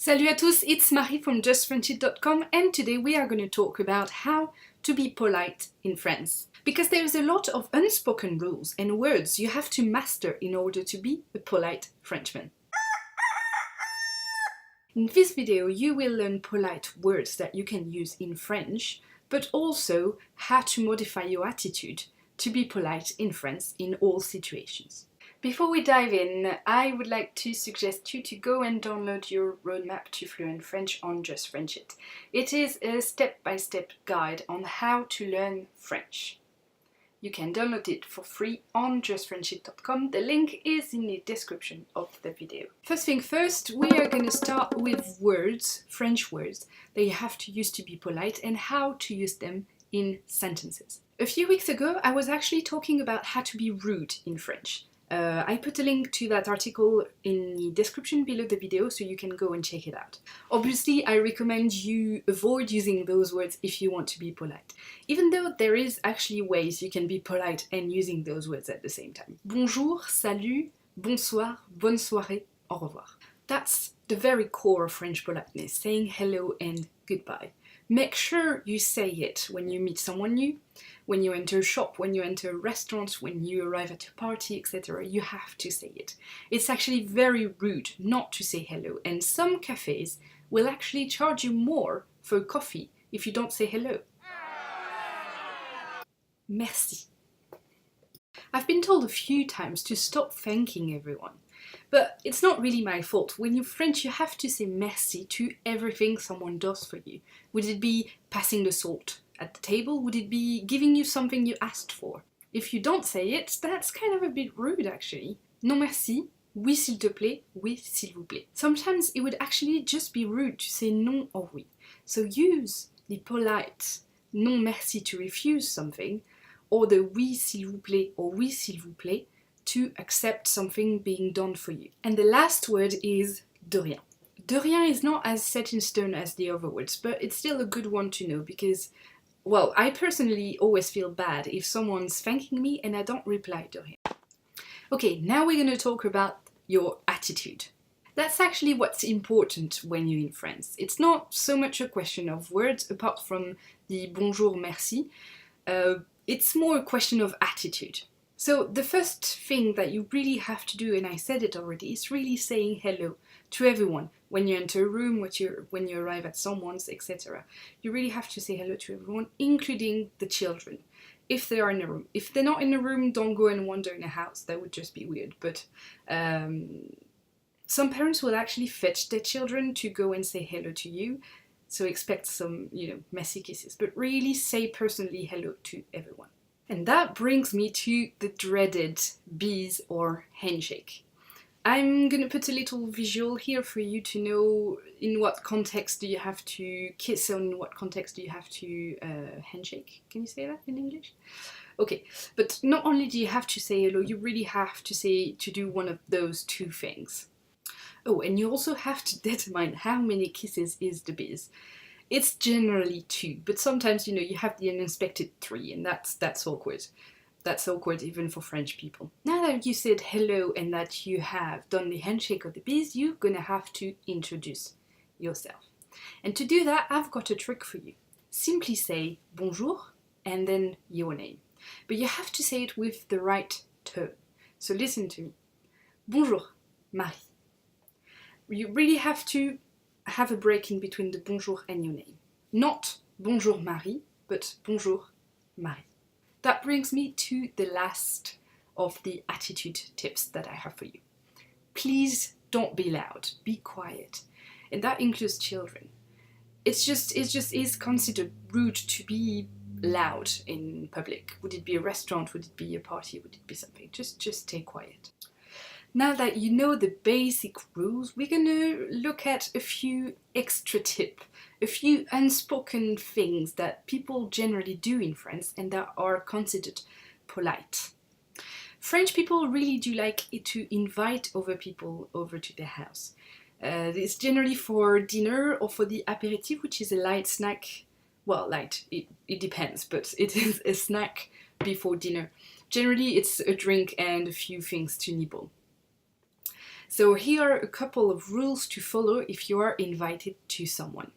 Salut à tous, it's Marie from justfrenchit.com and today we are going to talk about how to be polite in France. Because there is a lot of unspoken rules and words you have to master in order to be a polite Frenchman. In this video you will learn polite words that you can use in French, but also how to modify your attitude to be polite in France in all situations. Before we dive in, I would like to suggest you to go and download your roadmap to Fluent French on Just French It. It is a step-by-step guide on how to learn French. You can download it for free on justfrenchit.com. The link is in the description of the video. First thing first, we are going to start with words, French words, that you have to use to be polite and how to use them in sentences. A few weeks ago, I was actually talking about how to be rude in French. I put a link to that article in the description below the video so you can go and check it out. Obviously, I recommend you avoid using those words if you want to be polite, even though there is actually ways you can be polite and using those words at the same time. Bonjour, salut, bonsoir, bonne soirée, au revoir. That's the very core of French politeness, saying hello and goodbye. Make sure you say it when you meet someone new, when you enter a shop, when you enter a restaurant, when you arrive at a party, etc. You have to say it. It's actually very rude not to say hello, and some cafes will actually charge you more for a coffee if you don't say hello. Merci. I've been told a few times to stop thanking everyone. But it's not really my fault. When you're French, you have to say merci to everything someone does for you. Would it be passing the salt at the table? Would it be giving you something you asked for? If you don't say it, that's kind of a bit rude actually. Non merci, oui s'il te plaît, oui s'il vous plaît. Sometimes it would actually just be rude to say non or oui. So use the polite non merci to refuse something, or the oui s'il vous plaît or oui s'il vous plaît to accept something being done for you. And the last word is de rien. De rien is not as set in stone as the other words, but it's still a good one to know because, well, I personally always feel bad if someone's thanking me and I don't reply de rien. Okay, now we're going to talk about your attitude. That's actually what's important when you're in France. It's not so much a question of words apart from the bonjour, merci. It's more a question of attitude. So the first thing that you really have to do, and I said it already, is really saying hello to everyone. When you enter a room, when you arrive at someone's, etc. You really have to say hello to everyone, including the children, if they are in a room. If they're not in a room, don't go and wander in a house. That would just be weird. But some parents will actually fetch their children to go and say hello to you. So expect some, messy kisses. But really say personally hello to everyone. And that brings me to the dreaded BISE or handshake. I'm gonna put a little visual here for you to know in what context do you have to kiss or in what context do you have to handshake. Can you say that in English? Okay, but not only do you have to say hello, you really have to do one of those two things. Oh, and you also have to determine how many kisses is the BISE. It's generally 2, but sometimes, you have the unexpected 3, and that's awkward. That's awkward even for French people. Now that you said hello and that you have done the handshake or the BISE, you're gonna have to introduce yourself. And to do that, I've got a trick for you. Simply say bonjour and then your name. But you have to say it with the right tone. So listen to me. Bonjour, Marie. You really have to have a break in between the bonjour and your name. Not bonjour Marie, but bonjour Marie. That brings me to the last of the attitude tips that I have for you. Please don't be loud, be quiet. And that includes children. It just is considered rude to be loud in public. Would it be a restaurant? Would it be a party? Would it be something? Just stay quiet. Now that you know the basic rules, we're gonna look at a few extra tips, a few unspoken things that people generally do in France and that are considered polite. French people really do like it to invite other people over to their house. It's generally for dinner or for the apéritif, which is a light snack. Well, light, it depends, but it is a snack before dinner. Generally, it's a drink and a few things to nibble. So here are a couple of rules to follow if you are invited to someone.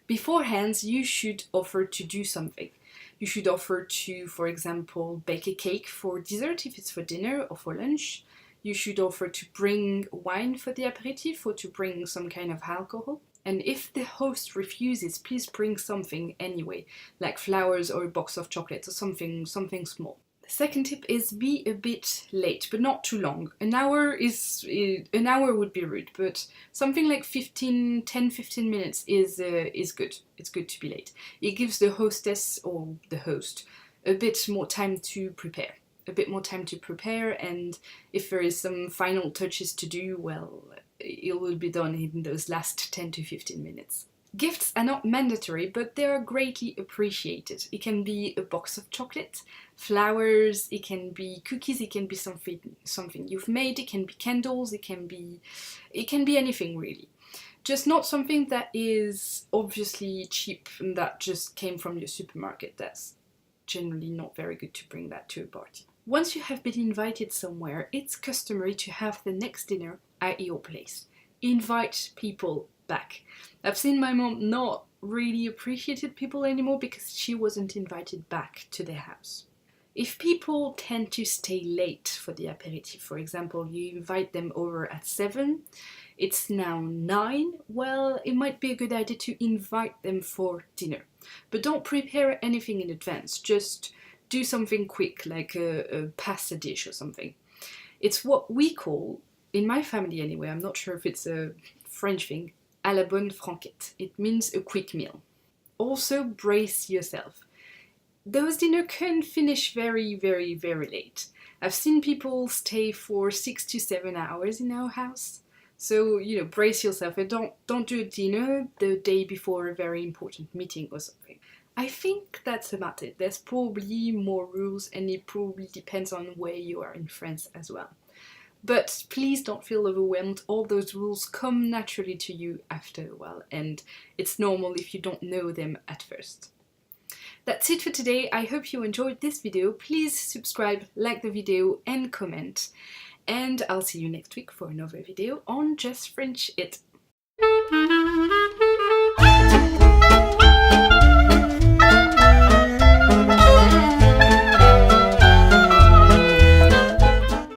Beforehand, you should offer to do something. You should offer to, for example, bake a cake for dessert if it's for dinner or for lunch. You should offer to bring wine for the aperitif or to bring some kind of alcohol. And if the host refuses, please bring something anyway, like flowers or a box of chocolates or something small. The second tip is be a bit late, but not too long. An hour would be rude, but something like 10-15 minutes is good. It's good to be late. It gives the hostess or the host a bit more time to prepare. And if there is some final touches to do, well, it will be done in those last 10 to 15 minutes. Gifts are not mandatory, but they are greatly appreciated. It can be a box of chocolate, flowers, it can be cookies, it can be something you've made, it can be candles, it can be anything really. Just not something that is obviously cheap and that just came from your supermarket. That's generally not very good to bring that to a party. Once you have been invited somewhere, it's customary to have the next dinner at your place. Invite people back. I've seen my mom not really appreciated people anymore because she wasn't invited back to their house. If people tend to stay late for the aperitif, for example, you invite them over at 7, it's now 9, well, it might be a good idea to invite them for dinner. But don't prepare anything in advance, just do something quick, like a pasta dish or something. It's what we call, in my family anyway, I'm not sure if it's a French thing, à la bonne franquette. It means a quick meal. Also, brace yourself. Those dinners can finish very, very, very late. I've seen people stay for 6 to 7 hours in our house. So, brace yourself and don't do a dinner the day before a very important meeting or something. I think that's about it. There's probably more rules and it probably depends on where you are in France as well. But please don't feel overwhelmed. All those rules come naturally to you after a while, and it's normal if you don't know them at first. That's it for today. I hope you enjoyed this video. Please subscribe, like the video and comment. And I'll see you next week for another video on Just French It.